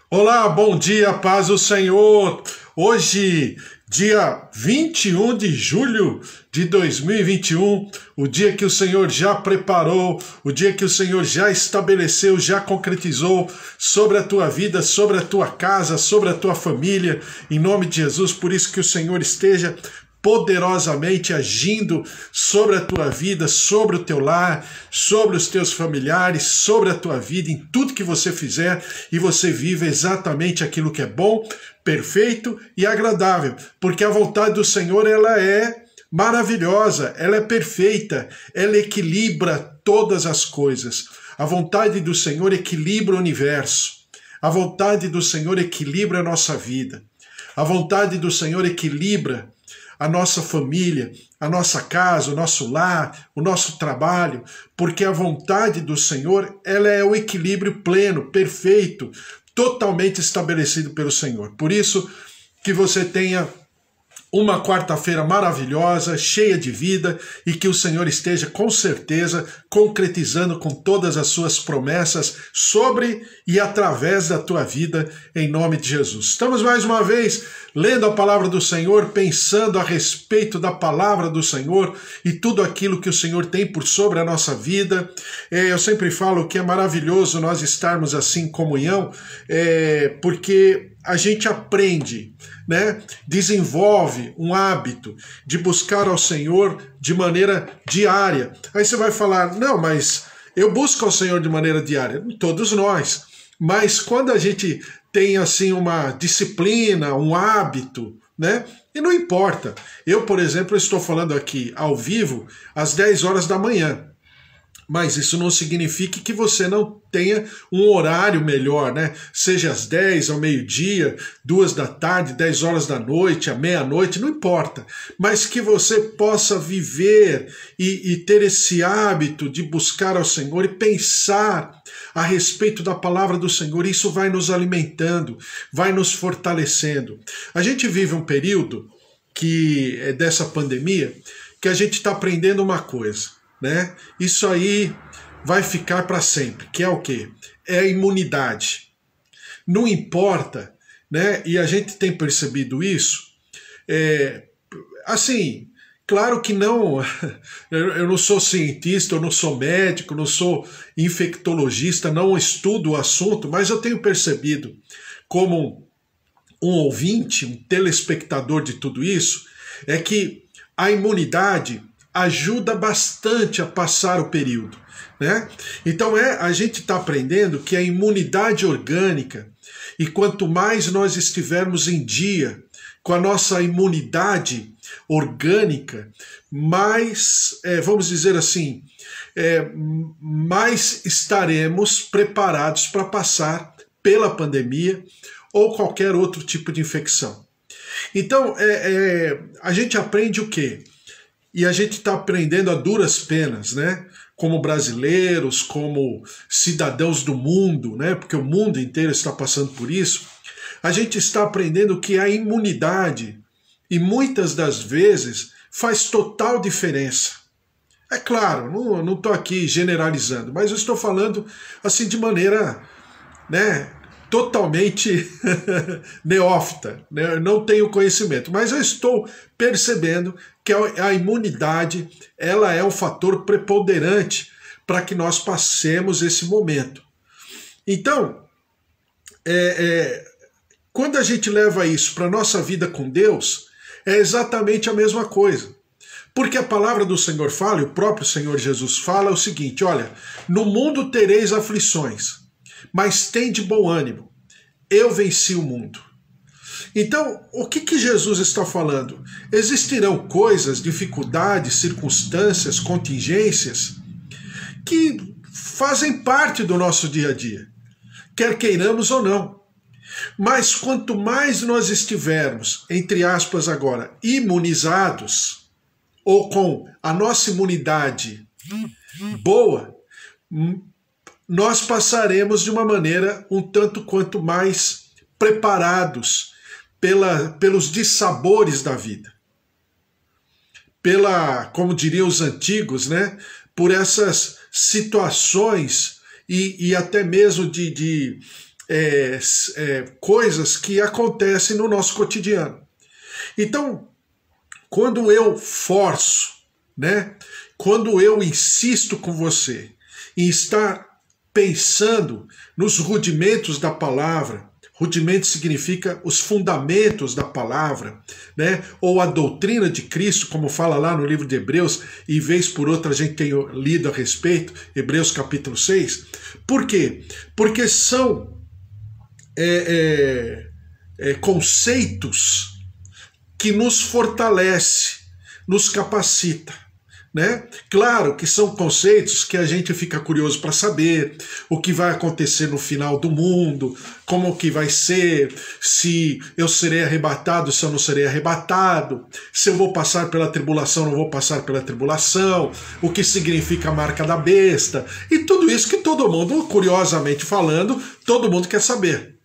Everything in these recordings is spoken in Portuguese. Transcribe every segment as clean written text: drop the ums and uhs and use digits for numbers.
Olá, bom dia, paz do Senhor. Hoje, dia 21 de julho de 2021, o dia que o Senhor já preparou, o dia que o Senhor já estabeleceu, já concretizou sobre a tua vida, sobre a tua casa, sobre a tua família, em nome de Jesus. Por isso que o Senhor esteja poderosamente agindo sobre a tua vida, sobre o teu lar, sobre os teus familiares, sobre a tua vida, em tudo que você fizer, e você viva exatamente aquilo que é bom, perfeito e agradável, porque a vontade do Senhor, ela é maravilhosa, ela é perfeita, ela equilibra todas as coisas. A vontade do Senhor equilibra o universo. A vontade do Senhor equilibra a nossa vida. A vontade do Senhor equilibra a nossa família, a nossa casa, o nosso lar, o nosso trabalho, porque a vontade do Senhor, ela é o equilíbrio pleno, perfeito, totalmente estabelecido pelo Senhor. Por isso que você tenha uma quarta-feira maravilhosa, cheia de vida, e que o Senhor esteja com certeza concretizando com todas as suas promessas sobre e através da tua vida, em nome de Jesus. Estamos mais uma vez lendo a palavra do Senhor, pensando a respeito da palavra do Senhor e tudo aquilo que o Senhor tem por sobre a nossa vida. Eu sempre falo que é maravilhoso nós estarmos assim em comunhão, porque a gente aprende, né? Desenvolve um hábito de buscar ao Senhor de maneira diária. Aí você vai falar, não, mas eu busco ao Senhor de maneira diária. Todos nós. Mas quando a gente tem assim uma disciplina, um hábito, né? E não importa. Eu, por exemplo, estou falando aqui ao vivo às 10 horas da manhã. Mas isso não significa que você não tenha um horário melhor, né? Seja às 10, ao meio-dia, 2 da tarde, 10 horas da noite, à meia-noite, não importa. Mas que você possa viver e ter esse hábito de buscar ao Senhor e pensar a respeito da palavra do Senhor. Isso vai nos alimentando, vai nos fortalecendo. A gente vive um período que é dessa pandemia que a gente está aprendendo uma coisa, né? Isso aí vai ficar para sempre, que é o quê? É a imunidade. Não importa, né? E a gente tem percebido isso. Assim, claro que não. Eu não sou cientista, eu não sou médico, não sou infectologista, não estudo o assunto, mas eu tenho percebido como um ouvinte, um telespectador de tudo isso, é que a imunidade ajuda bastante a passar o período, né? Então a gente está aprendendo que a imunidade orgânica, e quanto mais nós estivermos em dia com a nossa imunidade orgânica, mais, vamos dizer assim, mais estaremos preparados para passar pela pandemia ou qualquer outro tipo de infecção. Então, a gente aprende o quê? E a gente está aprendendo a duras penas, né? Como brasileiros, como cidadãos do mundo, né? Porque o mundo inteiro está passando por isso. A gente está aprendendo que a imunidade, e muitas das vezes, faz total diferença. É claro, não estou aqui generalizando, mas eu estou falando assim de maneira, né, totalmente neófita, né? Eu não tenho conhecimento, mas eu estou percebendo que a imunidade, ela é um fator preponderante para que nós passemos esse momento. Então, quando a gente leva isso para a nossa vida com Deus, é exatamente a mesma coisa. Porque a palavra do Senhor fala, e o próprio Senhor Jesus fala, é o seguinte, olha, no mundo tereis aflições, mas tende bom ânimo, eu venci o mundo. Então, o que Jesus está falando? Existirão coisas, dificuldades, circunstâncias, contingências que fazem parte do nosso dia a dia, quer queiramos ou não. Mas quanto mais nós estivermos, entre aspas agora, imunizados, ou com a nossa imunidade boa, nós passaremos de uma maneira um tanto quanto mais preparados pelos dissabores da vida. Como diriam os antigos, né? Por essas situações e até mesmo de coisas que acontecem no nosso cotidiano. Então, quando eu forço, né? Quando eu insisto com você em estar pensando nos rudimentos da palavra, rudimento significa os fundamentos da palavra, né? Ou a doutrina de Cristo, como fala lá no livro de Hebreus, e vez por outra a gente tem lido a respeito, Hebreus capítulo 6. Por quê? Porque são conceitos que nos fortalece, nos capacita, né? Claro que são conceitos que a gente fica curioso para saber o que vai acontecer no final do mundo, como que vai ser, se eu serei arrebatado, se eu não serei arrebatado, se eu vou passar pela tribulação, não vou passar pela tribulação, o que significa a marca da besta, e tudo isso que todo mundo, curiosamente falando, todo mundo quer saber.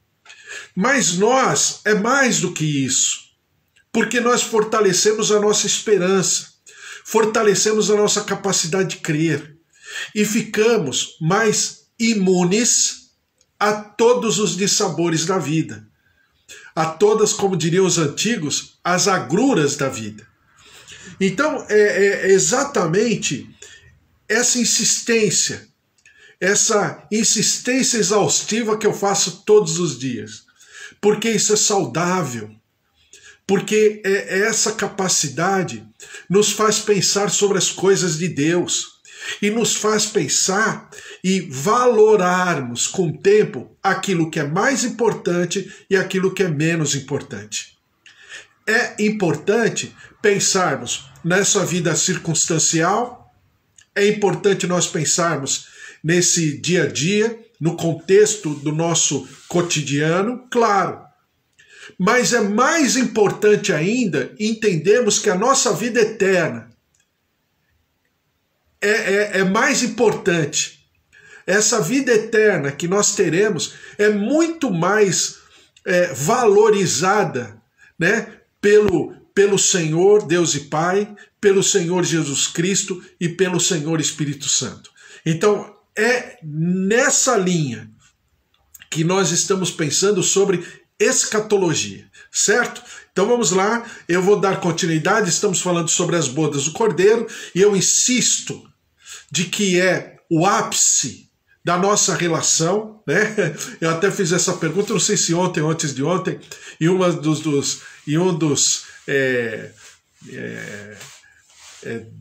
Mas nós, é mais do que isso, porque nós fortalecemos a nossa esperança, fortalecemos a nossa capacidade de crer e ficamos mais imunes a todos os dissabores da vida, a todas, como diriam os antigos, as agruras da vida. Então, é exatamente essa insistência exaustiva que eu faço todos os dias, porque isso é saudável. Porque essa capacidade nos faz pensar sobre as coisas de Deus e nos faz pensar e valorarmos com o tempo aquilo que é mais importante e aquilo que é menos importante. É importante pensarmos nessa vida circunstancial, é importante nós pensarmos nesse dia a dia, no contexto do nosso cotidiano, claro. Mas é mais importante ainda entendermos que a nossa vida eterna é mais importante. Essa vida eterna que nós teremos é muito mais valorizada, né, pelo Senhor, Deus e Pai, pelo Senhor Jesus Cristo e pelo Senhor Espírito Santo. Então, é nessa linha que nós estamos pensando sobre escatologia, certo? Então vamos lá, eu vou dar continuidade, estamos falando sobre as bodas do Cordeiro, e eu insisto de que é o ápice da nossa relação, né? Eu até fiz essa pergunta, não sei se ontem ou antes de ontem, e um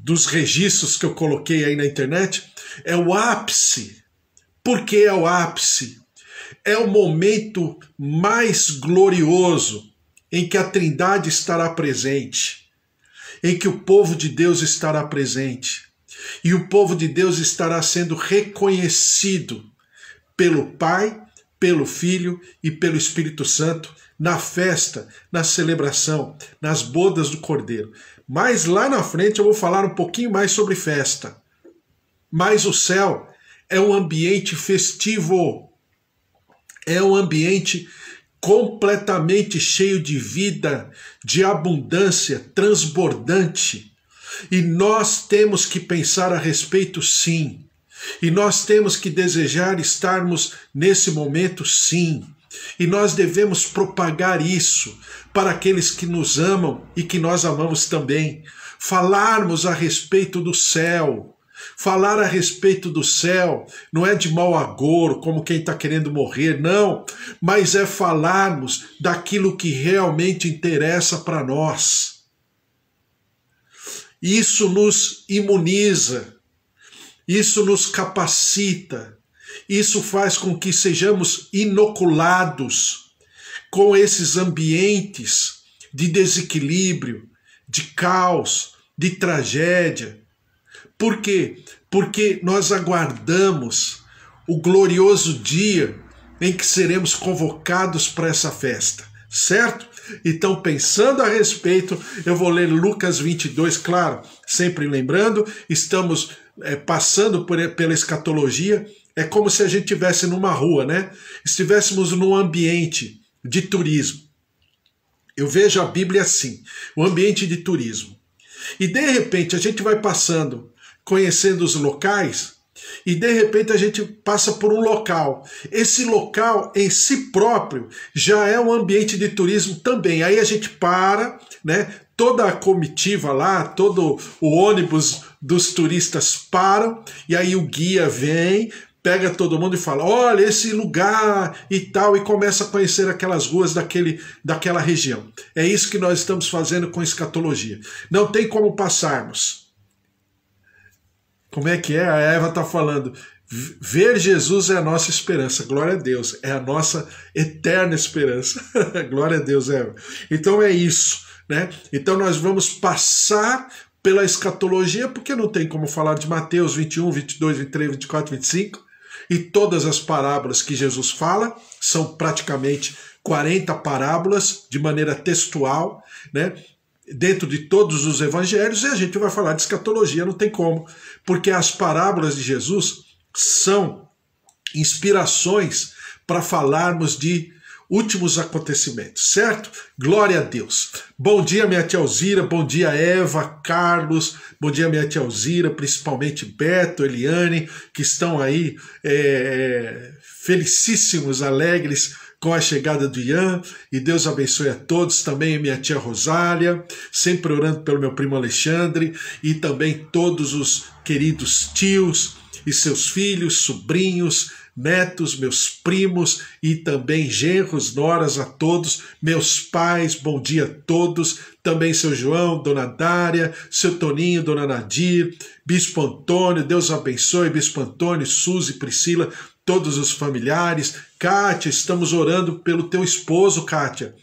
dos registros que eu coloquei aí na internet, é o ápice. Por que é o ápice? É o momento mais glorioso em que a Trindade estará presente, em que o povo de Deus estará presente, e o povo de Deus estará sendo reconhecido pelo Pai, pelo Filho e pelo Espírito Santo na festa, na celebração, nas bodas do Cordeiro. Mas lá na frente eu vou falar um pouquinho mais sobre festa. Mas o céu é um ambiente festivo, é um ambiente completamente cheio de vida, de abundância, transbordante. E nós temos que pensar a respeito, sim. E nós temos que desejar estarmos nesse momento, sim. E nós devemos propagar isso para aqueles que nos amam e que nós amamos também. Falarmos a respeito do céu. Falar a respeito do céu não é de mau agouro, como quem está querendo morrer, não. Mas é falarmos daquilo que realmente interessa para nós. Isso nos imuniza, isso nos capacita, isso faz com que sejamos inoculados com esses ambientes de desequilíbrio, de caos, de tragédia. Por quê? Porque nós aguardamos o glorioso dia em que seremos convocados para essa festa, certo? Então, pensando a respeito, eu vou ler Lucas 22, claro, sempre lembrando, estamos passando pela escatologia, é como se a gente estivesse numa rua, né? Estivéssemos num ambiente de turismo. Eu vejo a Bíblia assim, o ambiente de turismo. E de repente a gente vai passando, conhecendo os locais, e de repente a gente passa por um local. Esse local em si próprio já é um ambiente de turismo também. Aí a gente para, né? Toda a comitiva lá, todo o ônibus dos turistas param, e aí o guia vem, pega todo mundo e fala, olha esse lugar e tal, e começa a conhecer aquelas ruas daquela região. É isso que nós estamos fazendo com escatologia. Não tem como passarmos. Como é que é? A Eva está falando, ver Jesus é a nossa esperança. Glória a Deus, é a nossa eterna esperança. Glória a Deus, Eva. Então é isso, né? Então nós vamos passar pela escatologia, porque não tem como falar de Mateus 21, 22, 23, 24, 25, e todas as parábolas que Jesus fala, são praticamente 40 parábolas, de maneira textual, né? Dentro de todos os evangelhos, e a gente vai falar de escatologia, não tem como, porque as parábolas de Jesus são inspirações para falarmos de últimos acontecimentos, certo? Glória a Deus. Bom dia, minha tia Alzira, bom dia, Eva, Carlos, bom dia, minha tia Alzira, principalmente Beto, Eliane, que estão aí felicíssimos, alegres com a chegada do Ian, e Deus abençoe a todos, também minha tia Rosália, sempre orando pelo meu primo Alexandre, e também todos os queridos tios e seus filhos, sobrinhos, netos, meus primos e também genros, noras, a todos, meus pais, bom dia a todos, também seu João, dona Dária, seu Toninho, dona Nadir, Bispo Antônio, Deus abençoe, Bispo Antônio, Suzy, Priscila, todos os familiares. Kátia, estamos orando pelo teu esposo, Kátia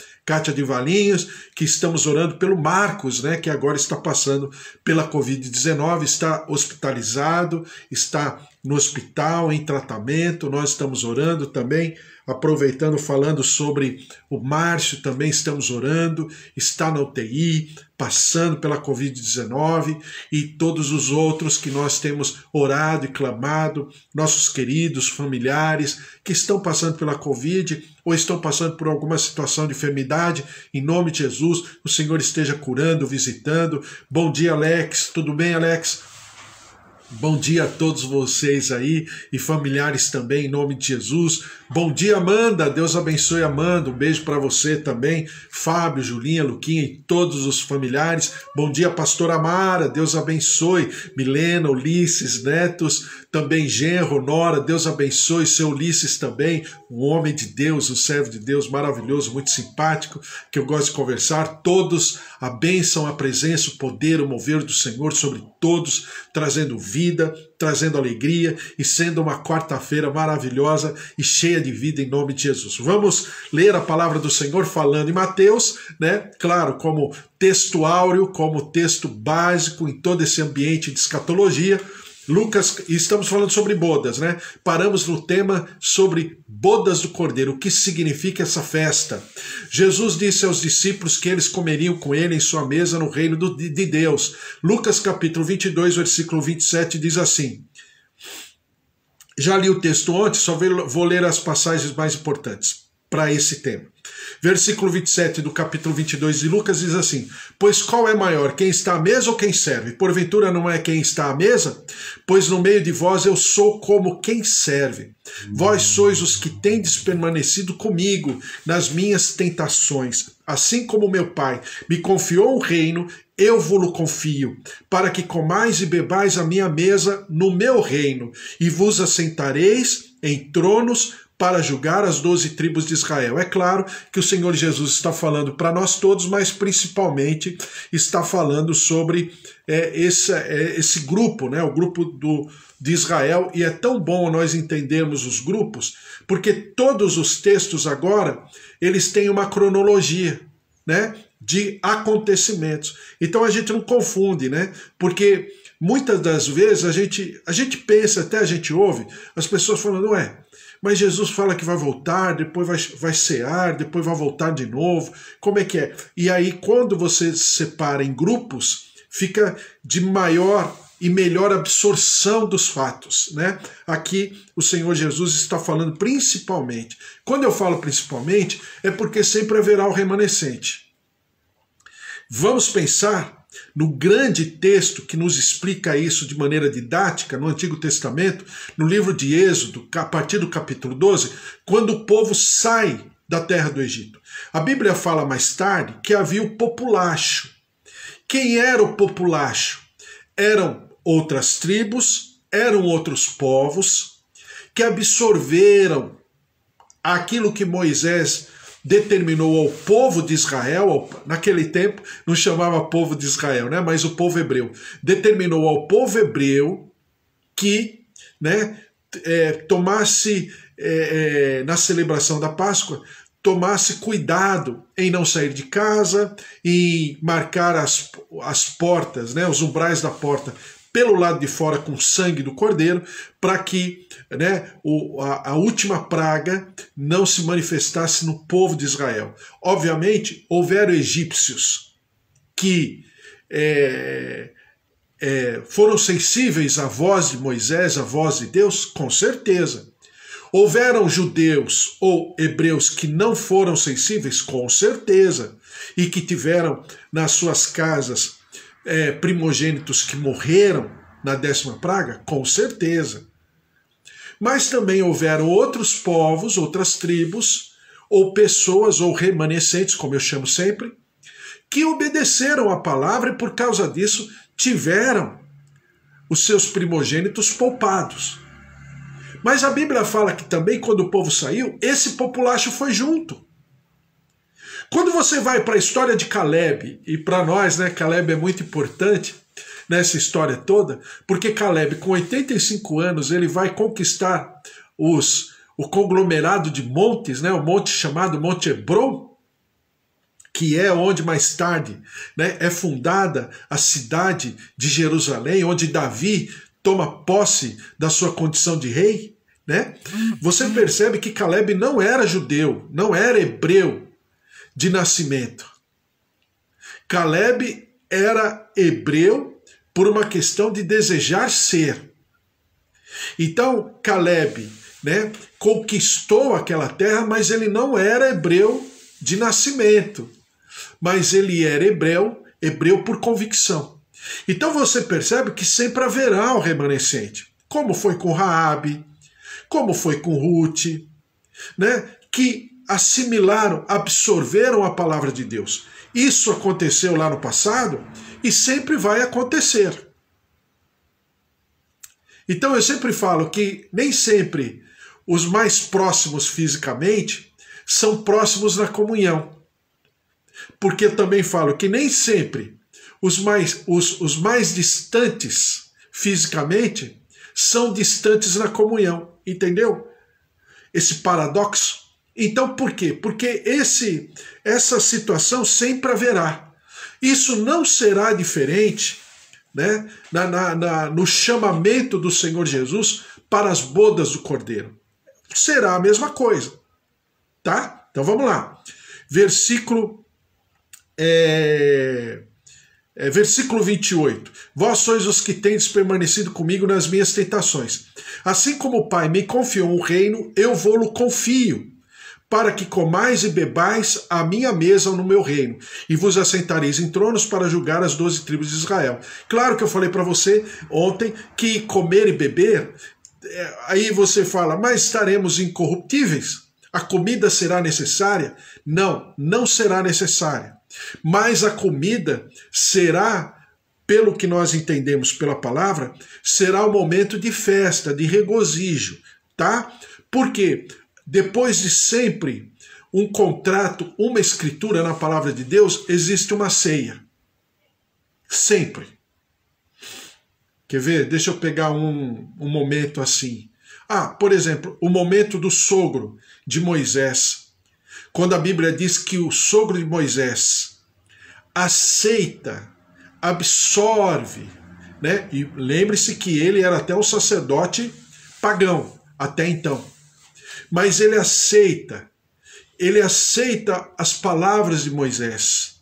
de Valinhos, que estamos orando pelo Marcos, né, que agora está passando pela Covid-19, está hospitalizado, está no hospital, em tratamento. Nós estamos orando também, aproveitando, falando sobre o Márcio, também estamos orando, está na UTI, passando pela Covid-19, e todos os outros que nós temos orado e clamado, nossos queridos familiares que estão passando pela Covid ou estão passando por alguma situação de enfermidade, em nome de Jesus, o Senhor esteja curando, visitando. Bom dia, Alex, tudo bem, Alex? Bom dia a todos vocês aí e familiares também, em nome de Jesus. Bom dia, Amanda, Deus abençoe, Amanda, um beijo para você também, Fábio, Julinha, Luquinha e todos os familiares. Bom dia, pastora Amara, Deus abençoe, Milena, Ulisses, netos, também genro, Nora, Deus abençoe, seu Ulisses também, um homem de Deus, um servo de Deus maravilhoso, muito simpático, que eu gosto de conversar. Todos, a bênção, a presença, o poder, o mover do Senhor sobre todos, trazendo vida, trazendo alegria e sendo uma quarta-feira maravilhosa e cheia de vida em nome de Jesus. Vamos ler a palavra do Senhor falando em Mateus, né? Claro, como texto áureo, como texto básico em todo esse ambiente de escatologia. Lucas, e estamos falando sobre bodas, né? Paramos no tema sobre bodas do Cordeiro, o que significa essa festa. Jesus disse aos discípulos que eles comeriam com ele em sua mesa no reino de Deus. Lucas capítulo 22, versículo 27 diz assim, já li o texto ontem, só vou ler as passagens mais importantes para esse tema. Versículo 27 do capítulo 22 de Lucas diz assim, pois qual é maior, quem está à mesa ou quem serve? Porventura não é quem está à mesa? Pois no meio de vós eu sou como quem serve. Vós sois os que tendes permanecido comigo nas minhas tentações. Assim como meu Pai me confiou um reino, eu vos confio, para que comais e bebais a minha mesa no meu reino, e vos assentareis em tronos para julgar as 12 tribos de Israel. É claro que o Senhor Jesus está falando para nós todos, mas principalmente está falando sobre esse grupo, né, o grupo de Israel, e é tão bom nós entendermos os grupos, porque todos os textos agora, eles têm uma cronologia, né, de acontecimentos. Então a gente não confunde, né, porque muitas das vezes a gente pensa, até a gente ouve, as pessoas falando, mas Jesus fala que vai voltar, depois vai cear, depois vai voltar de novo, como é que é? E aí quando você separa em grupos, fica de maior e melhor absorção dos fatos, né? Aqui o Senhor Jesus está falando principalmente. Quando eu falo principalmente, é porque sempre haverá o remanescente. Vamos pensar no grande texto que nos explica isso de maneira didática, no Antigo Testamento, no livro de Êxodo, a partir do capítulo 12, quando o povo sai da terra do Egito. A Bíblia fala mais tarde que havia o populacho. Quem era o populacho? Eram outras tribos, eram outros povos que absorveram aquilo que Moisés determinou ao povo de Israel. Naquele tempo não chamava povo de Israel, né, mas o povo hebreu. Determinou ao povo hebreu que, né, tomasse, na celebração da Páscoa, tomasse cuidado em não sair de casa, em marcar as portas, né, os umbrais da porta, pelo lado de fora com sangue do cordeiro, para que, né, a última praga não se manifestasse no povo de Israel. Obviamente, houveram egípcios que foram sensíveis à voz de Moisés, à voz de Deus, com certeza. Houveram judeus ou hebreus que não foram sensíveis, com certeza, e que tiveram nas suas casas primogênitos que morreram na 10ª praga, com certeza. Mas também houveram outros povos, outras tribos, ou pessoas, ou remanescentes, como eu chamo sempre, que obedeceram à palavra e por causa disso tiveram os seus primogênitos poupados. Mas a Bíblia fala que também quando o povo saiu, esse populacho foi junto. Quando você vai para a história de Caleb, e para nós, né, Caleb é muito importante nessa história toda, porque Caleb, com 85 anos, ele vai conquistar o conglomerado de montes, né, o monte chamado Monte Hebron, que é onde mais tarde, né, é fundada a cidade de Jerusalém, onde Davi toma posse da sua condição de rei, né? Você percebe que Caleb não era judeu, não era hebreu de nascimento. Caleb era hebreu por uma questão de desejar ser. Então, Caleb, né, conquistou aquela terra, mas ele não era hebreu de nascimento. Mas ele era hebreu por convicção. Então você percebe que sempre haverá o remanescente, como foi com Raabe, como foi com Ruth, né, que assimilaram, absorveram a palavra de Deus. Isso aconteceu lá no passado e sempre vai acontecer. Então eu sempre falo que nem sempre os mais próximos fisicamente são próximos na comunhão. Porque eu também falo que nem sempre os mais distantes fisicamente são distantes na comunhão. Entendeu? Esse paradoxo. Então por quê? Porque essa situação sempre haverá. Isso não será diferente, né, no chamamento do Senhor Jesus para as bodas do Cordeiro. Será a mesma coisa. Tá? Então vamos lá. Versículo 28. Vós sois os que tendes permanecido comigo nas minhas tentações. Assim como o Pai me confiou um reino, eu vou-lo confio, para que comais e bebais à minha mesa no meu reino, e vos assentareis em tronos para julgar as 12 tribos de Israel. Claro que eu falei para você ontem que comer e beber, aí você fala, mas estaremos incorruptíveis? A comida será necessária? Não, não será necessária. Mas a comida será, pelo que nós entendemos pela palavra, será um momento de festa, de regozijo, tá? Porque depois de sempre um contrato, uma escritura na palavra de Deus, existe uma ceia. Sempre. Quer ver? Deixa eu pegar um momento assim. Por exemplo, o momento do sogro de Moisés. Quando a Bíblia diz que o sogro de Moisés aceita, absorve, né? E lembre-se que ele era até um sacerdote pagão, até então. Mas ele aceita as palavras de Moisés.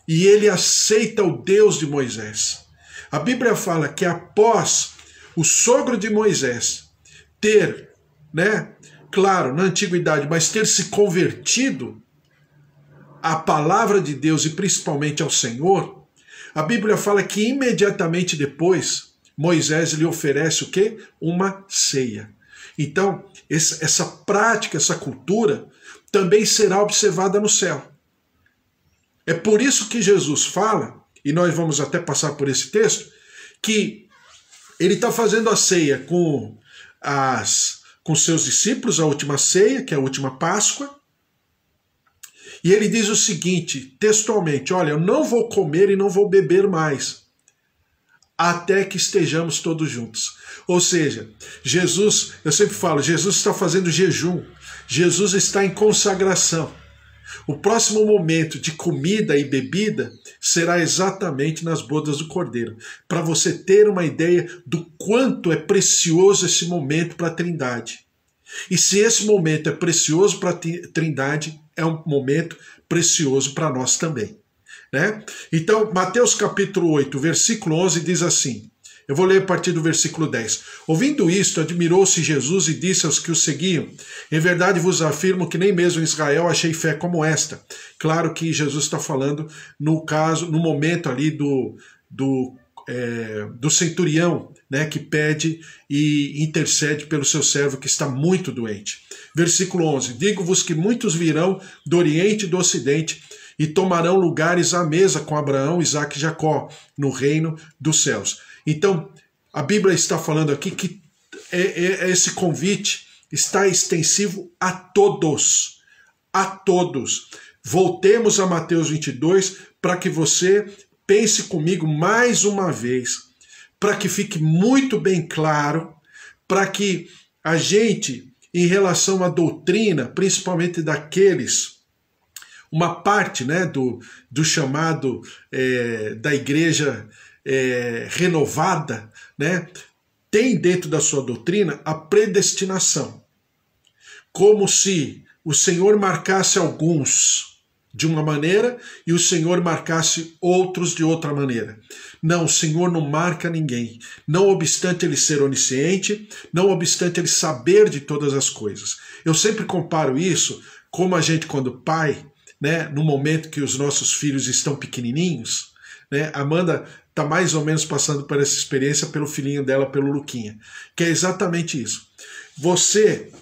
E ele aceita o Deus de Moisés. A Bíblia fala que após o sogro de Moisés ter, né, claro, na antiguidade, mas ter se convertido à palavra de Deus e principalmente ao Senhor, A Bíblia fala que imediatamente depois, Moisés lhe oferece o quê? Uma ceia. Então, essa prática, essa cultura, também será observada no céu. É por isso que Jesus fala, e nós vamos até passar por esse texto, que ele está fazendo a ceia com seus discípulos, a última ceia, que é a última Páscoa, e ele diz o seguinte, textualmente, olha, eu não vou comer e não vou beber mais, até que estejamos todos juntos. Ou seja, Jesus, eu sempre falo, Jesus está fazendo jejum, Jesus está em consagração. O próximo momento de comida e bebida será exatamente nas bodas do Cordeiro, para você ter uma ideia do quanto é precioso esse momento para a Trindade. E se esse momento é precioso para a Trindade, é um momento precioso para nós também. Né? Então, Mateus capítulo 8, versículo 11 diz assim, eu vou ler a partir do versículo 10. Ouvindo isto, admirou-se Jesus e disse aos que o seguiam, em verdade vos afirmo que nem mesmo em Israel achei fé como esta. Claro que Jesus está falando no momento ali do centurião, né, que pede e intercede pelo seu servo que está muito doente. Versículo 11, digo-vos que muitos virão do Oriente e do Ocidente e tomarão lugares à mesa com Abraão, Isaque e Jacó, no reino dos céus. Então, a Bíblia está falando aqui que esse convite está extensivo a todos. A todos. Voltemos a Mateus 22 para que você pense comigo mais uma vez, para que fique muito bem claro, para que a gente, em relação à doutrina, principalmente daqueles, uma parte, né, do chamado da igreja renovada, né, tem dentro da sua doutrina a predestinação. Como se o Senhor marcasse alguns de uma maneira e o Senhor marcasse outros de outra maneira. Não, o Senhor não marca ninguém. Não obstante ele ser onisciente, não obstante ele saber de todas as coisas. Eu sempre comparo isso como a gente, quando pai, né, no momento que os nossos filhos estão pequenininhos, né, Amanda está mais ou menos passando por essa experiência pelo filhinho dela, pelo Luquinha, que é exatamente isso. Você,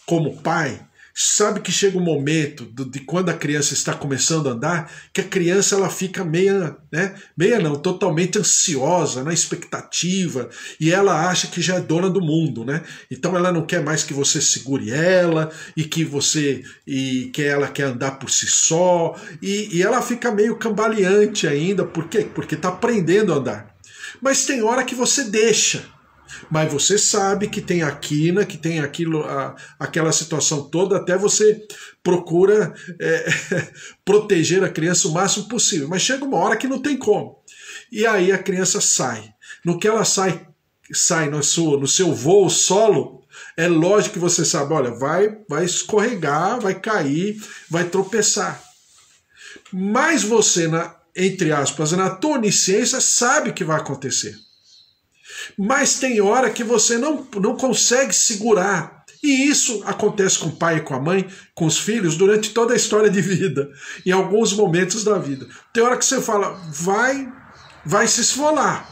como pai, sabe que chega um momento de quando a criança está começando a andar, que a criança ela fica totalmente ansiosa, na expectativa, e ela acha que já é dona do mundo, né? Então ela não quer mais que você segure ela, e que ela quer andar por si só, e ela fica meio cambaleante ainda, por quê? Porque está aprendendo a andar. Mas tem hora que você deixa. Mas você sabe que tem a quina, que tem aquela situação toda, até você procura proteger a criança o máximo possível. Mas chega uma hora que não tem como. E aí a criança sai. No que ela sai no seu voo solo, é lógico que você sabe, olha, vai escorregar, vai cair, vai tropeçar. Mas você, entre aspas, na tua onisciência, sabe que vai acontecer. Mas tem hora que você não consegue segurar. E isso acontece com o pai e com a mãe, com os filhos, durante toda a história de vida, em alguns momentos da vida. Tem hora que você fala, vai se esfolar,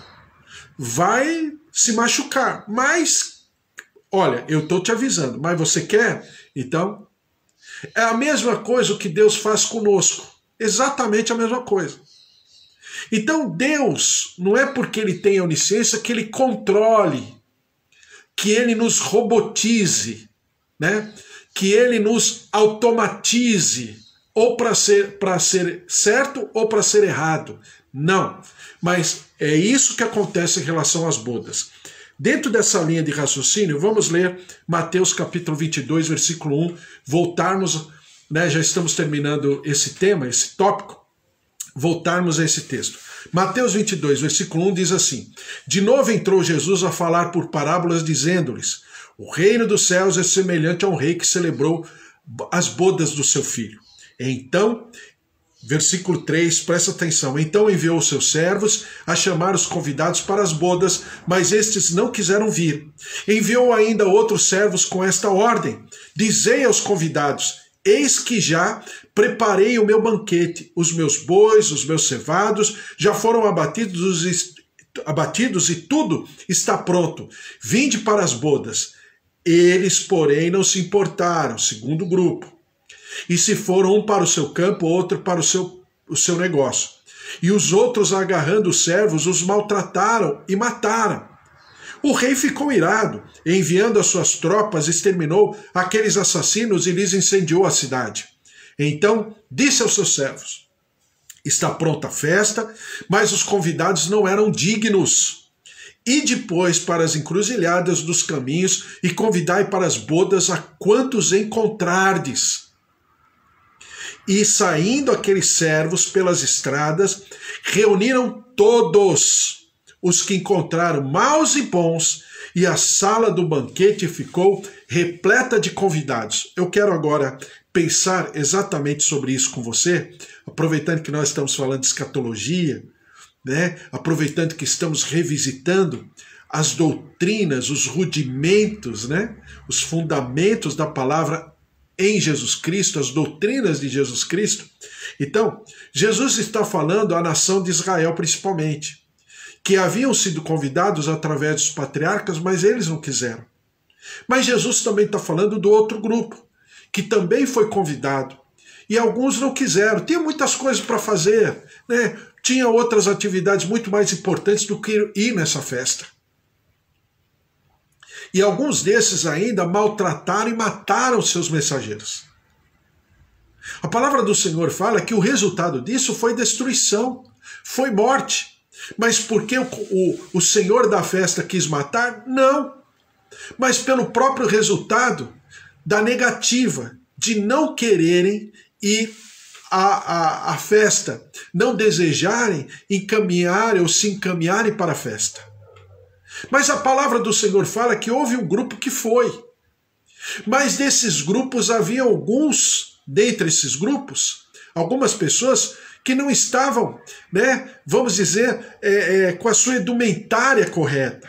vai se machucar, mas, olha, eu estou te avisando, mas você quer? Então, é a mesma coisa o que Deus faz conosco, exatamente a mesma coisa. Então Deus, não é porque ele tem a onisciência que ele controle, que ele nos robotize, né? Que ele nos automatize, ou para ser certo ou para ser errado. Não, mas é isso que acontece em relação às bodas. Dentro dessa linha de raciocínio, vamos ler Mateus capítulo 22, versículo 1, voltarmos, né, já estamos terminando esse tema, esse tópico, voltarmos a esse texto. Mateus 22, versículo 1 diz assim, de novo entrou Jesus a falar por parábolas, dizendo-lhes, o reino dos céus é semelhante a um rei que celebrou as bodas do seu filho. Então, versículo 3, presta atenção, então enviou os seus servos a chamar os convidados para as bodas, mas estes não quiseram vir. Enviou ainda outros servos com esta ordem, dizei aos convidados, eis que já preparei o meu banquete, os meus bois, os meus cevados já foram abatidos e tudo está pronto. Vinde para as bodas. Eles, porém, não se importaram, segundo grupo. E se foram um para o seu campo, outro para o seu negócio. E os outros, agarrando os servos, os maltrataram e mataram. O rei ficou irado, e enviando as suas tropas, exterminou aqueles assassinos e lhes incendiou a cidade. Então disse aos seus servos: está pronta a festa, mas os convidados não eram dignos. E depois para as encruzilhadas dos caminhos e convidai para as bodas a quantos encontrardes. E saindo aqueles servos pelas estradas, reuniram todos os que encontraram, maus e bons, e a sala do banquete ficou repleta de convidados. Eu quero agora pensar exatamente sobre isso com você, aproveitando que nós estamos falando de escatologia, né? Aproveitando que estamos revisitando as doutrinas, os rudimentos, né? Os fundamentos da palavra em Jesus Cristo, as doutrinas de Jesus Cristo. Então, Jesus está falando à nação de Israel principalmente, que haviam sido convidados através dos patriarcas, mas eles não quiseram. Mas Jesus também está falando do outro grupo, que também foi convidado, e alguns não quiseram. Tinha muitas coisas para fazer, né? Tinha outras atividades muito mais importantes do que ir nessa festa. E alguns desses ainda maltrataram e mataram seus mensageiros. A palavra do Senhor fala que o resultado disso foi destruição, foi morte. Mas porque o Senhor da festa quis matar? Não. Mas pelo próprio resultado da negativa, de não quererem ir à festa, não desejarem encaminharem ou se encaminharem para a festa. Mas a palavra do Senhor fala que houve um grupo que foi. Mas desses grupos havia alguns, dentre esses grupos, algumas pessoas que não estavam, né, vamos dizer, com a sua indumentária correta.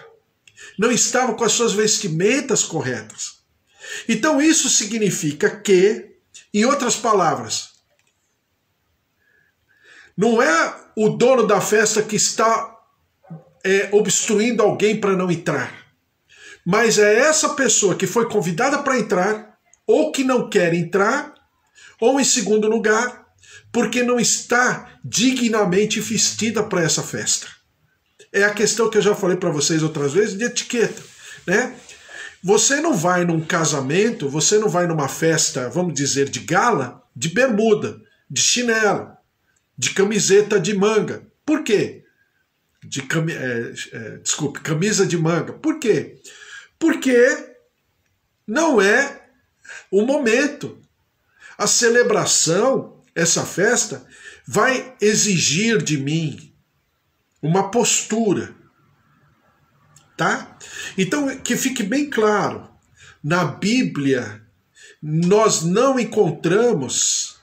Não estavam com as suas vestimentas corretas. Então isso significa que, em outras palavras, não é o dono da festa que está obstruindo alguém para não entrar, mas é essa pessoa que foi convidada para entrar, ou que não quer entrar, ou em segundo lugar, porque não está dignamente vestida para essa festa. É a questão que eu já falei para vocês outras vezes de etiqueta, né? Você não vai num casamento, você não vai numa festa, vamos dizer, de gala, de bermuda, de chinelo, de camiseta de manga. Por quê? Camisa de manga. Por quê? Porque não é o momento. A celebração, essa festa, vai exigir de mim uma postura. Tá? Então, que fique bem claro, na Bíblia nós não encontramos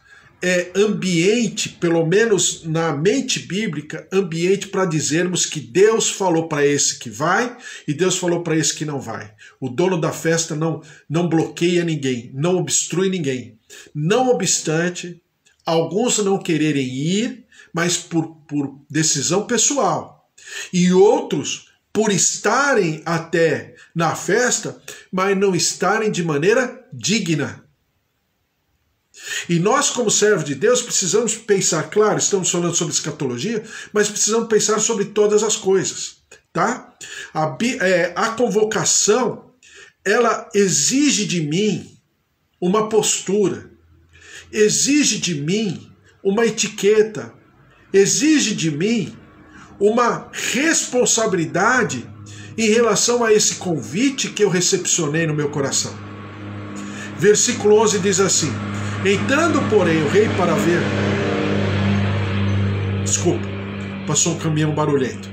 ambiente, pelo menos na mente bíblica, ambiente para dizermos que Deus falou para esse que vai e Deus falou para esse que não vai. O dono da festa não bloqueia ninguém, não obstrui ninguém. Não obstante, alguns não quererem ir, mas por decisão pessoal. E outros por estarem até na festa, mas não estarem de maneira digna. E nós, como servos de Deus, precisamos pensar, claro, estamos falando sobre escatologia, mas precisamos pensar sobre todas as coisas, tá? A convocação, ela exige de mim uma postura, exige de mim uma etiqueta, exige de mim uma responsabilidade em relação a esse convite que eu recepcionei no meu coração. Versículo 11 diz assim: entrando, porém, o rei para ver... Desculpa, passou um caminhão barulhento.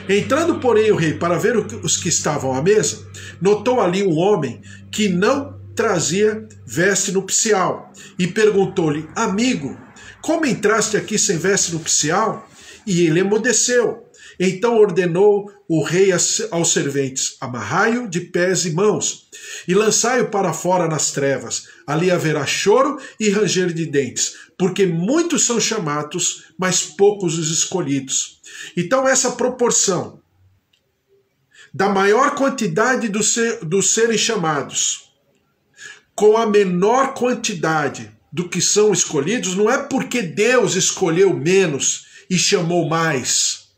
Entrando, porém, o rei para ver os que estavam à mesa, notou ali um homem que não trazia veste nupcial e perguntou-lhe: amigo, como entraste aqui sem veste nupcial? E ele emudeceu. Então ordenou o rei aos serventes: amarrai-o de pés e mãos, e lançai-o para fora nas trevas. Ali haverá choro e ranger de dentes, porque muitos são chamados, mas poucos os escolhidos. Então essa proporção da maior quantidade dos serem chamados com a menor quantidade do que são escolhidos, não é porque Deus escolheu menos e chamou mais,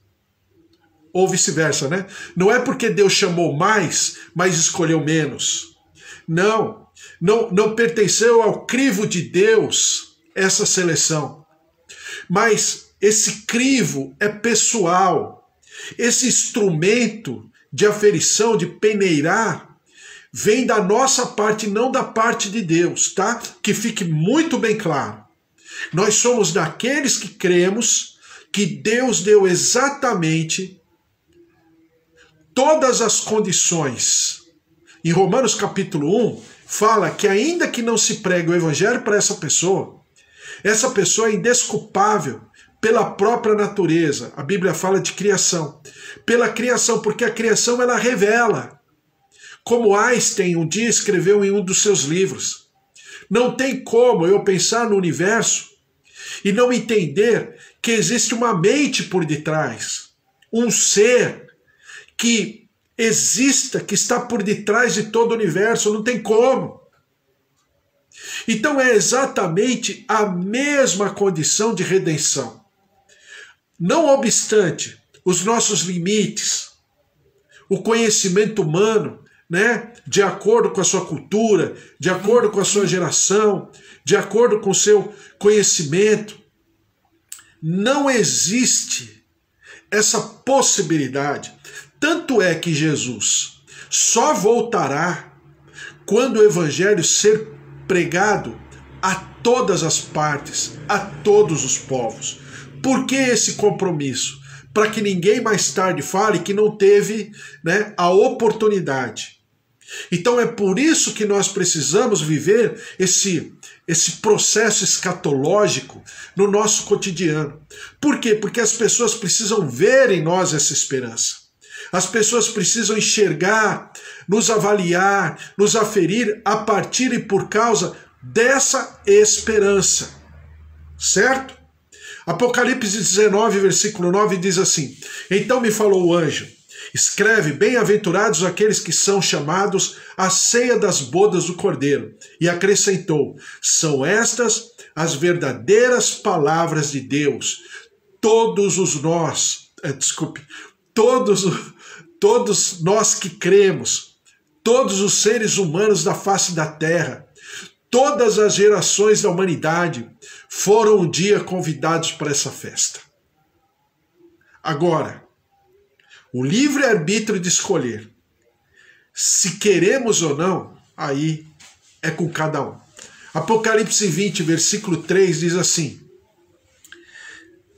ou vice-versa, né? Não é porque Deus chamou mais, mas escolheu menos. Não pertenceu ao crivo de Deus essa seleção. Mas esse crivo é pessoal. Esse instrumento de aferição, de peneirar, vem da nossa parte, não da parte de Deus, tá? Que fique muito bem claro. Nós somos daqueles que cremos que Deus deu exatamente todas as condições. Em Romanos capítulo 1, fala que ainda que não se pregue o evangelho para essa pessoa é indesculpável pela própria natureza. A Bíblia fala de criação. Pela criação, porque a criação ela revela. Como Einstein um dia escreveu em um dos seus livros, não tem como eu pensar no universo e não entender que existe uma mente por detrás, um ser que exista, que está por detrás de todo o universo, não tem como. Então é exatamente a mesma condição de redenção. Não obstante os nossos limites, o conhecimento humano, né, de acordo com a sua cultura, de acordo com a sua geração, de acordo com o seu conhecimento, não existe essa possibilidade. Tanto é que Jesus só voltará quando o evangelho ser pregado a todas as partes, a todos os povos. Por que esse compromisso? Para que ninguém mais tarde fale que não teve, né, a oportunidade. Então é por isso que nós precisamos viver esse processo escatológico no nosso cotidiano. Por quê? Porque as pessoas precisam ver em nós essa esperança. As pessoas precisam enxergar, nos avaliar, nos aferir a partir e por causa dessa esperança. Certo? Apocalipse 19, versículo 9 diz assim: então me falou o anjo, escreve, bem-aventurados aqueles que são chamados à ceia das bodas do Cordeiro. E acrescentou, são estas as verdadeiras palavras de Deus. Todos nós que cremos, todos os seres humanos da face da terra, todas as gerações da humanidade foram um dia convidados para essa festa. Agora, o livre-arbítrio de escolher se queremos ou não, aí é com cada um. Apocalipse 20, versículo 3 diz assim,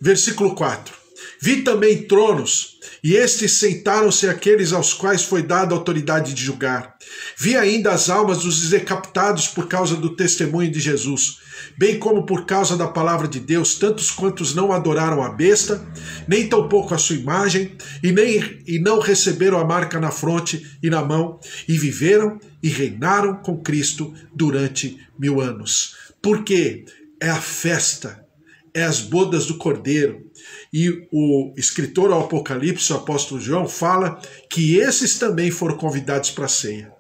versículo 4, vi também tronos, e estes sentaram-se aqueles aos quais foi dada a autoridade de julgar. Vi ainda as almas dos decapitados por causa do testemunho de Jesus, bem como por causa da palavra de Deus, tantos quantos não adoraram a besta, nem tampouco a sua imagem, e não receberam a marca na fronte e na mão, e viveram e reinaram com Cristo durante 1000 anos. Porque é a festa, é as bodas do Cordeiro. E o escritor ao Apocalipse, o apóstolo João, fala que esses também foram convidados para a ceia.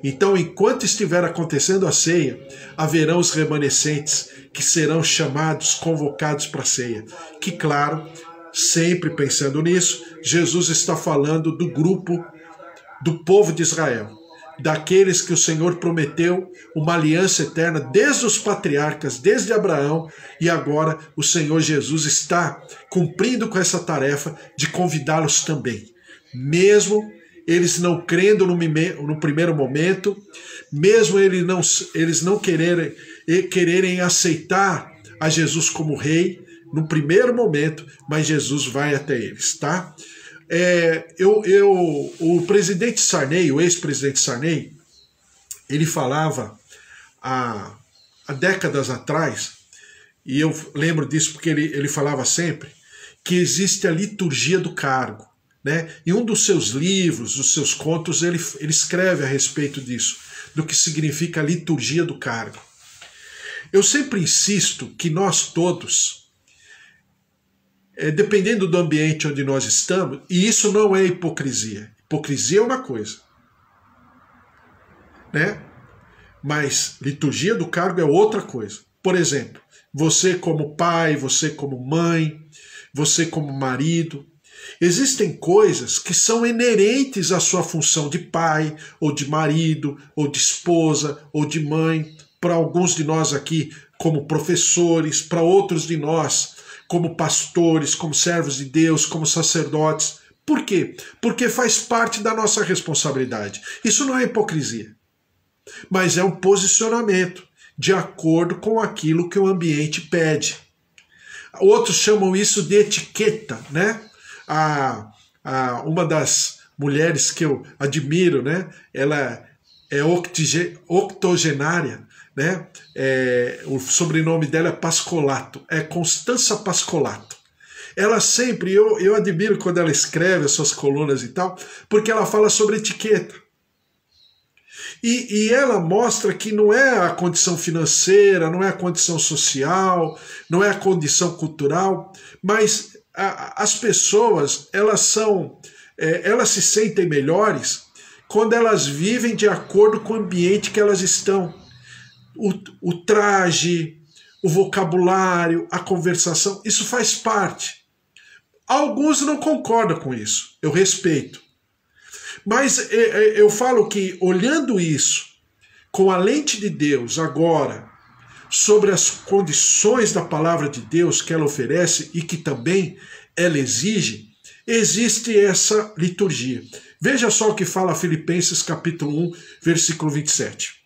Então, enquanto estiver acontecendo a ceia, haverão os remanescentes que serão chamados, convocados para a ceia. Que, claro, sempre pensando nisso, Jesus está falando do grupo do povo de Israel, daqueles que o Senhor prometeu uma aliança eterna desde os patriarcas, desde Abraão, e agora o Senhor Jesus está cumprindo com essa tarefa de convidá-los também. Mesmo eles não crendo no primeiro momento, mesmo eles não quererem aceitar a Jesus como rei no primeiro momento, mas Jesus vai até eles, tá? O presidente Sarney, o ex-presidente Sarney, ele falava há décadas atrás, e eu lembro disso porque ele falava sempre, que existe a liturgia do cargo, né? Em um dos seus livros, dos seus contos, ele escreve a respeito disso, do que significa a liturgia do cargo. Eu sempre insisto que nós todos, dependendo do ambiente onde nós estamos, e isso não é hipocrisia. Hipocrisia é uma coisa, né? Mas liturgia do cargo é outra coisa. Por exemplo, você como pai, você como mãe, você como marido, existem coisas que são inerentes à sua função de pai, ou de marido, ou de esposa, ou de mãe, para alguns de nós aqui como professores, para outros de nós como pastores, como servos de Deus, como sacerdotes. Por quê? Porque faz parte da nossa responsabilidade. Isso não é hipocrisia, mas é um posicionamento de acordo com aquilo que o ambiente pede. Outros chamam isso de etiqueta, né? Uma das mulheres que eu admiro, né? Ela é octogenária, né? O sobrenome dela é Pascolato, é Constança Pascolato. Ela sempre, eu admiro quando ela escreve as suas colunas e tal, porque ela fala sobre etiqueta. E ela mostra que não é a condição financeira, não é a condição social, não é a condição cultural, mas as pessoas, elas se sentem melhores quando elas vivem de acordo com o ambiente que elas estão. O traje, o vocabulário, a conversação, isso faz parte. Alguns não concordam com isso, eu respeito. Mas eu falo que, olhando isso com a lente de Deus agora, sobre as condições da palavra de Deus que ela oferece e que também ela exige, existe essa liturgia. Veja só o que fala Filipenses capítulo 1, versículo 27.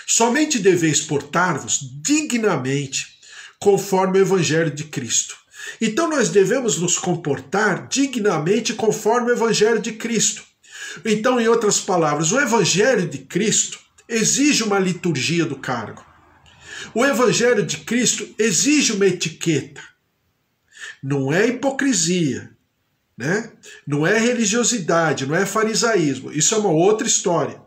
Somente deveis portar-vos dignamente conforme o evangelho de Cristo. Então nós devemos nos comportar dignamente conforme o evangelho de Cristo. Então, em outras palavras, o evangelho de Cristo exige uma liturgia do cargo. O evangelho de Cristo exige uma etiqueta. Não é hipocrisia, né? Não é religiosidade, não é farisaísmo. Isso é uma outra história.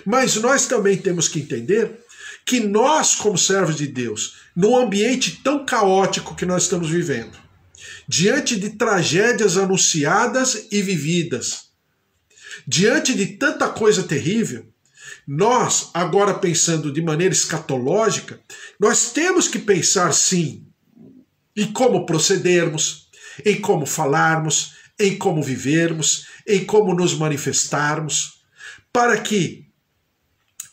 Mas nós também temos que entender que nós, como servos de Deus, num ambiente tão caótico que nós estamos vivendo, diante de tragédias anunciadas e vividas, diante de tanta coisa terrível, nós, agora pensando de maneira escatológica, nós temos que pensar sim em como procedermos, em como falarmos, em como vivermos, em como nos manifestarmos, para que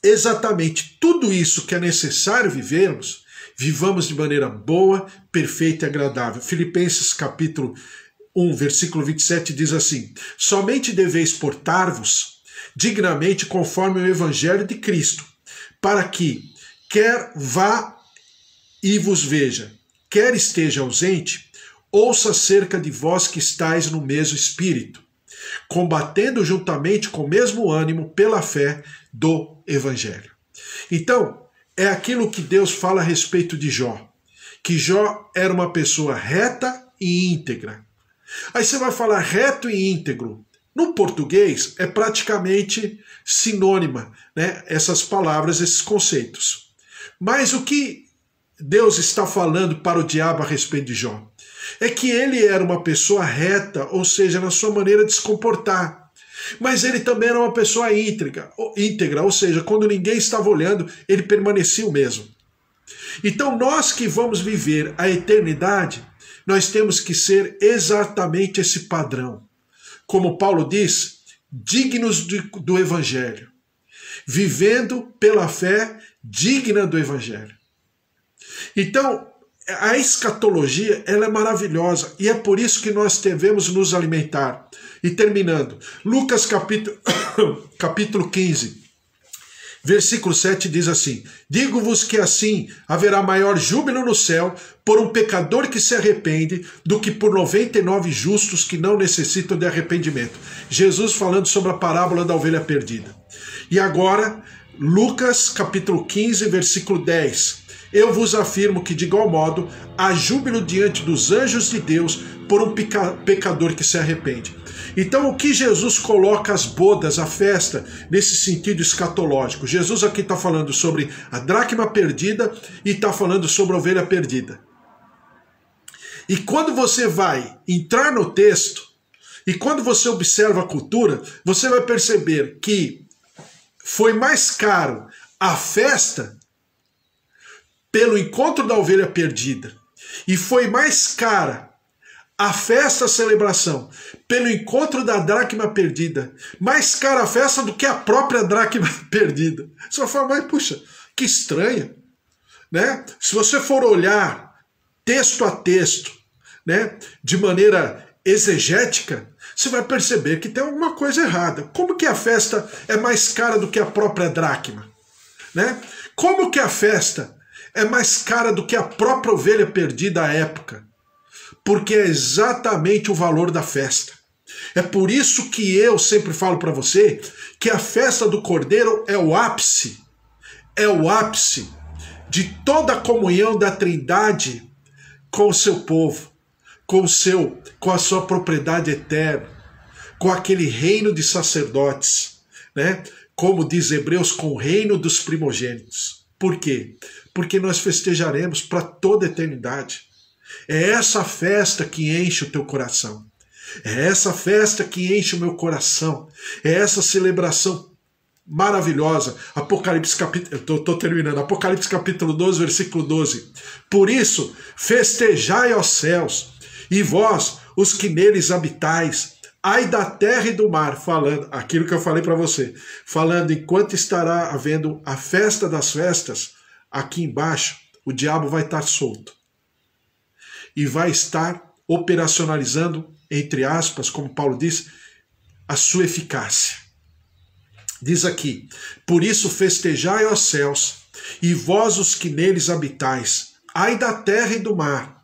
exatamente tudo isso que é necessário vivermos, vivamos de maneira boa, perfeita e agradável. Filipenses capítulo 1, versículo 27 diz assim: somente deveis portar-vos dignamente conforme o evangelho de Cristo, para que, quer vá e vos veja, quer esteja ausente, ouça acerca de vós que estáis no mesmo espírito, combatendo juntamente com o mesmo ânimo pela fé do evangelho. Então, é aquilo que Deus fala a respeito de Jó, que Jó era uma pessoa reta e íntegra. Aí você vai falar reto e íntegro. No português é praticamente sinônima, né? Essas palavras, esses conceitos. Mas o que Deus está falando para o diabo a respeito de Jó é que ele era uma pessoa reta, ou seja, na sua maneira de se comportar. Mas ele também era uma pessoa íntegra, ou seja, quando ninguém estava olhando, ele permanecia o mesmo. Então nós que vamos viver a eternidade, nós temos que ser exatamente esse padrão. Como Paulo diz, dignos do Evangelho, vivendo pela fé digna do Evangelho. Então, a escatologia, ela é maravilhosa e é por isso que nós devemos nos alimentar. E terminando, Lucas capítulo 15, versículo 7 diz assim: digo-vos que assim haverá maior júbilo no céu por um pecador que se arrepende do que por 99 justos que não necessitam de arrependimento. Jesus falando sobre a parábola da ovelha perdida. E agora, Lucas capítulo 15, versículo 10. eu vos afirmo que, de igual modo, há júbilo diante dos anjos de Deus por um pecador que se arrepende. Então, o que Jesus coloca as bodas, a festa, nesse sentido escatológico? Jesus aqui está falando sobre a dracma perdida e está falando sobre a ovelha perdida. E quando você vai entrar no texto, e quando você observa a cultura, você vai perceber que foi mais caro a festa pelo encontro da ovelha perdida, e foi mais cara a festa, a celebração, pelo encontro da dracma perdida, mais cara a festa do que a própria dracma perdida. Você vai falar, mas puxa, que estranho, né? Se você for olhar texto a texto, né, de maneira exegética, você vai perceber que tem alguma coisa errada. Como que a festa é mais cara do que a própria dracma? Né? Como que a festa é mais cara do que a própria ovelha perdida à época? Porque é exatamente o valor da festa. É por isso que eu sempre falo para você que a festa do Cordeiro é o ápice de toda a comunhão da Trindade com o seu povo, com a sua propriedade eterna, com aquele reino de sacerdotes, né? Como diz Hebreus, com o reino dos primogênitos. Por quê? Porque nós festejaremos para toda a eternidade. É essa festa que enche o teu coração. É essa festa que enche o meu coração. É essa celebração maravilhosa. Apocalipse capítulo, estou terminando. Apocalipse capítulo 12, versículo 12. Por isso, festejai, ó céus, e vós, os que neles habitais, ai da terra e do mar, falando aquilo que eu falei para você, falando enquanto estará havendo a festa das festas, aqui embaixo, o diabo vai estar solto. E vai estar operacionalizando, entre aspas, como Paulo diz, a sua eficácia. Diz aqui, por isso festejai, ó céus, e vós os que neles habitais, ai da terra e do mar,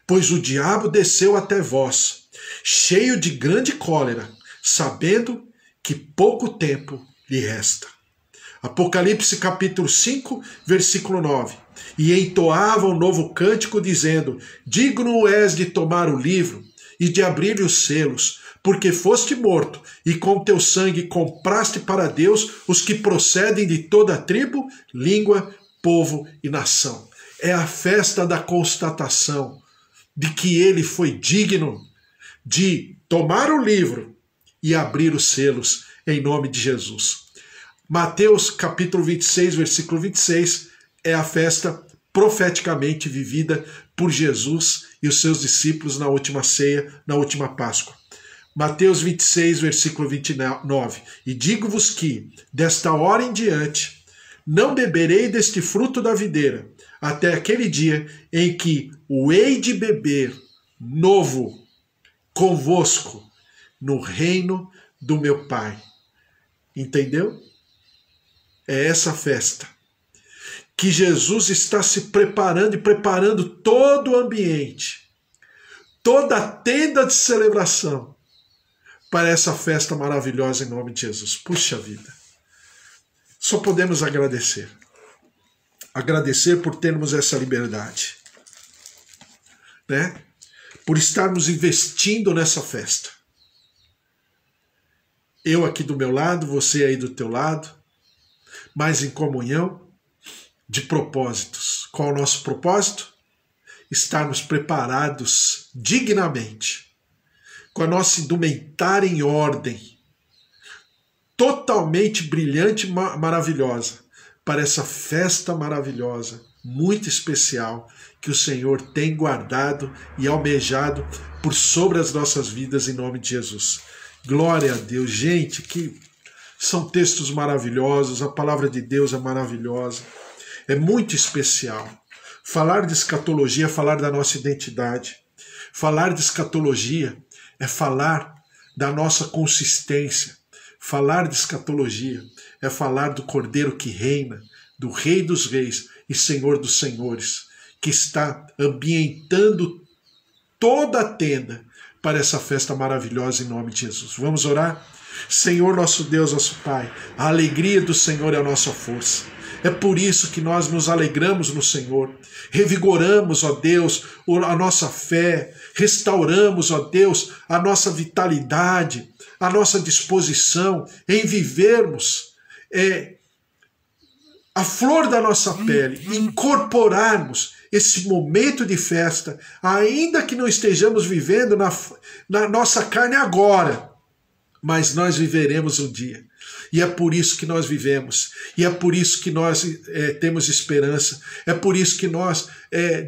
pois o diabo desceu até vós, cheio de grande cólera, sabendo que pouco tempo lhe resta. Apocalipse capítulo 5, versículo 9. E entoava um novo cântico, dizendo, digno és de tomar o livro e de abrir os selos, porque foste morto, e com teu sangue compraste para Deus os que procedem de toda a tribo, língua, povo e nação. É a festa da constatação de que ele foi digno de tomar o livro e abrir os selos em nome de Jesus. Mateus capítulo 26, versículo 26, é a festa profeticamente vivida por Jesus e os seus discípulos na última ceia, na última Páscoa. Mateus 26, versículo 29. E digo-vos que, desta hora em diante, não beberei deste fruto da videira, até aquele dia em que o hei de beber novo convosco no reino do meu Pai. Entendeu? É essa festa que Jesus está se preparando e preparando todo o ambiente, toda a tenda de celebração para essa festa maravilhosa em nome de Jesus. Puxa vida! Só podemos agradecer. Agradecer por termos essa liberdade, né? Por estarmos investindo nessa festa. Eu aqui do meu lado, você aí do teu lado, mas em comunhão de propósitos. Qual é o nosso propósito? Estarmos preparados dignamente, com a nossa indumentária em ordem, totalmente brilhante e maravilhosa, para essa festa maravilhosa, muito especial, que o Senhor tem guardado e almejado por sobre as nossas vidas em nome de Jesus. Glória a Deus. Gente, que são textos maravilhosos, a palavra de Deus é maravilhosa, é muito especial. Falar de escatologia é falar da nossa identidade. Falar de escatologia é falar da nossa consistência. Falar de escatologia é falar do Cordeiro que reina, do Rei dos Reis e Senhor dos Senhores, que está ambientando toda a tenda para essa festa maravilhosa em nome de Jesus. Vamos orar? Senhor, nosso Deus, nosso Pai, a alegria do Senhor é a nossa força. É por isso que nós nos alegramos no Senhor, revigoramos, ó Deus, a nossa fé, restauramos, ó Deus, a nossa vitalidade, a nossa disposição em vivermos a flor da nossa pele, incorporarmos esse momento de festa, ainda que não estejamos vivendo na nossa carne agora, mas nós viveremos um dia. E é por isso que nós vivemos, e é por isso que nós temos esperança, é por isso que nós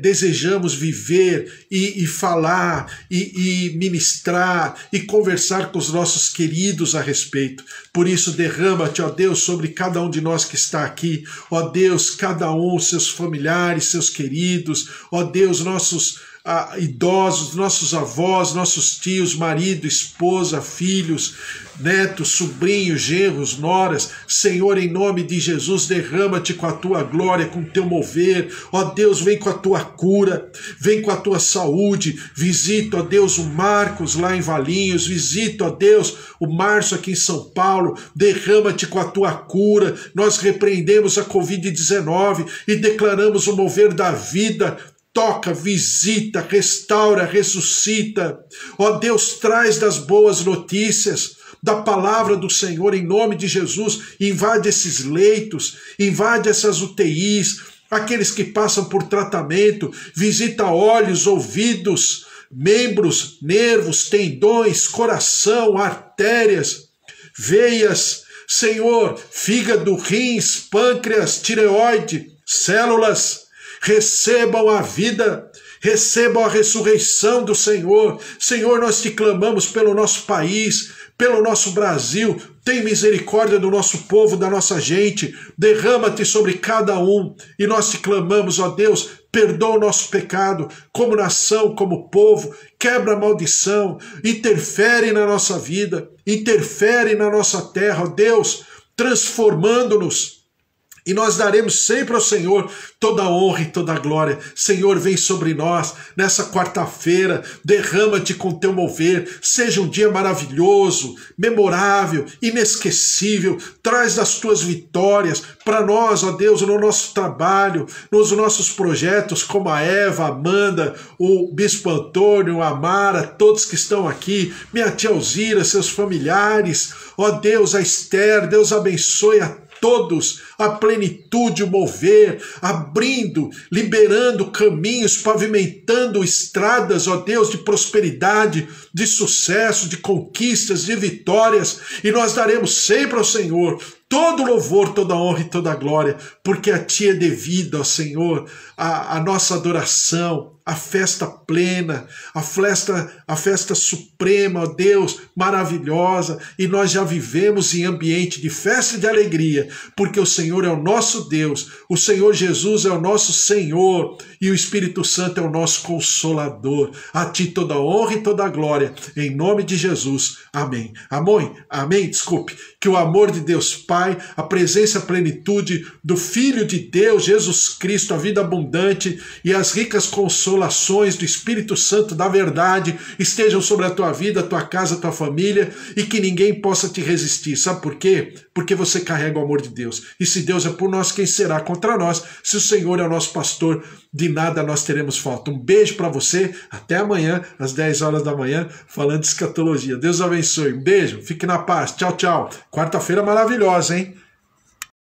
desejamos viver e falar, e ministrar, e conversar com os nossos queridos a respeito. Por isso derrama-te, ó Deus, sobre cada um de nós que está aqui, ó Deus, cada um, seus familiares, seus queridos, ó Deus, nossos idosos, nossos avós, nossos tios, marido, esposa, filhos, netos, sobrinhos, genros, noras. Senhor, em nome de Jesus, derrama-te com a tua glória, com o teu mover. Ó Deus, vem com a tua cura, vem com a tua saúde. Visita, ó Deus, o Marcos lá em Valinhos. Visita, ó Deus, o Márcio aqui em São Paulo. Derrama-te com a tua cura. Nós repreendemos a Covid-19 e declaramos o mover da vida. Toca, visita, restaura, ressuscita. Ó Deus, traz das boas notícias, da palavra do Senhor, em nome de Jesus. Invade esses leitos, invade essas UTIs, aqueles que passam por tratamento. Visita olhos, ouvidos, membros, nervos, tendões, coração, artérias, veias. Senhor, fígado, rins, pâncreas, tireoide, células. Recebam a vida, recebam a ressurreição do Senhor. Senhor, nós te clamamos pelo nosso país, pelo nosso Brasil. Tem misericórdia do nosso povo, da nossa gente. Derrama-te sobre cada um. E nós te clamamos, ó Deus, perdoa o nosso pecado, como nação, como povo. Quebra a maldição, interfere na nossa vida, interfere na nossa terra, ó Deus, transformando-nos. E nós daremos sempre ao Senhor toda a honra e toda a glória. Senhor, vem sobre nós nessa quarta-feira, derrama-te com teu mover, seja um dia maravilhoso, memorável, inesquecível, traz das tuas vitórias para nós, ó Deus, no nosso trabalho, nos nossos projetos, como a Eva, a Amanda, o Bispo Antônio, a Mara, todos que estão aqui, minha tia Alzira, seus familiares, ó Deus, a Esther, Deus abençoe a todos, a plenitude, o mover, abrindo, liberando caminhos, pavimentando estradas, ó Deus, de prosperidade, de sucesso, de conquistas, de vitórias, e nós daremos sempre ao Senhor todo louvor, toda honra e toda glória, porque a Ti é devida, ó Senhor, a nossa adoração, a festa plena, a festa suprema, ó Deus, maravilhosa, e nós já vivemos em ambiente de festa e de alegria, porque o Senhor é o nosso Deus, o Senhor Jesus é o nosso Senhor, e o Espírito Santo é o nosso Consolador. A Ti toda honra e toda glória, em nome de Jesus. Amém. Amém? Desculpe. Que o amor de Deus Pai, a presença, a plenitude do Filho de Deus, Jesus Cristo, a vida abundante e as ricas consolações do Espírito Santo da verdade estejam sobre a tua vida, a tua casa, a tua família, e que ninguém possa te resistir. Sabe por quê? Porque você carrega o amor de Deus. E se Deus é por nós, quem será contra nós? Se o Senhor é o nosso pastor, de nada nós teremos falta. Um beijo para você. Até amanhã, às 10 horas da manhã, falando de escatologia. Deus abençoe. Um beijo. Fique na paz. Tchau, tchau. Quarta-feira maravilhosa, hein?